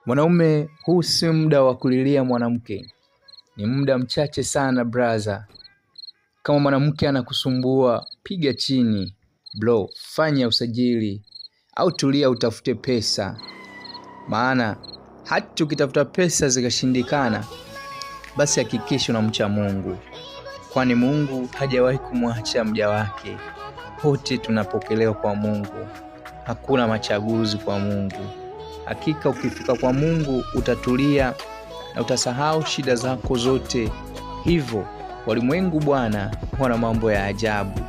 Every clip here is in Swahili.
Mwanaume, huu si muda wa kulilia mwanamke. Ni muda mchache sana brother. Kama mwanamke anakusumbua, piga chini. Bro, fanya usajili. Au tulia utafute pesa. Maana, hata ukitafuta pesa zikashindikana, basi hakikisha unamcha Mungu. Kwani Mungu hajawahi kumwacha mja wake. Wote tunapokelewa kwa Mungu. Hakuna machaguzi kwa Mungu. Hakika ukifika kwa Mungu utatulia na utasahau shida zako zote. Hivyo walimwengu bwana wana mambo ya ajabu.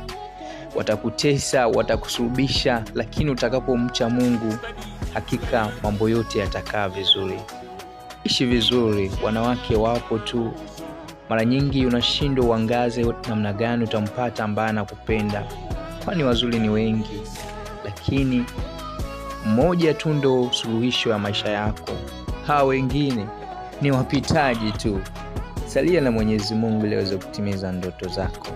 Watakutesa, watakusulubisha, lakini utakapomcha Mungu hakika mambo yote yatakaa vizuri. Ishi vizuri, wanawake wapo tu. Mara nyingi unashindwa uangaze namna gani utampata ambaye anakupenda. Kwani wazuri ni wengi, lakini mmoja tu ndo suluhisho ya maisha yako. Hao wengine ni wapitaji tu. Salia na Mwenyezi Mungu ili aweze kutimiza ndoto zako.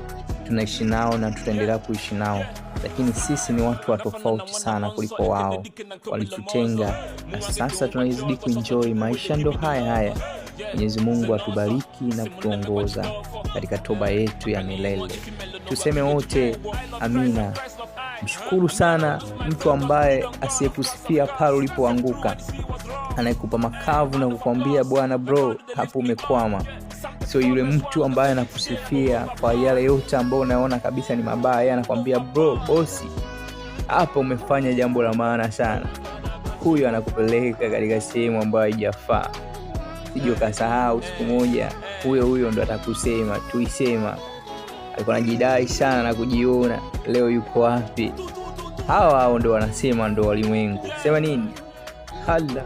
Tunaishi nao na tutaendelea kuishi nao, lakini sisi ni watu wa tofauti sana kuliko wao. Walitutenga na sasa tunazidi kuenjoy maisha, ndo haya. Mwenyezi Mungu atubariki na kutuongoza katika toba yetu ya milele. Tuseme wote amina. Mshukuru sana mtu ambaye asiyekusifia pale ulipoanguka, anayekupa makavu na kukwambia bwana bro, hapo umekwama. Sio yule mtu ambaye anakusifia kwa yale yote ambayo unaona kabisa ni mabaya, yeye anakuambia bro, bosi, hapo umefanya jambo la maana sana. Huyo anakupeleka katika sehemu ambayo haijafaa. Sije ukasahau siku moja huyo ndo atakusema, tuisema alikuwa anajidai sana na kujiona, leo yuko wapi? Hao ndo wanasema ndo walimwengu. Sema nini? Hala.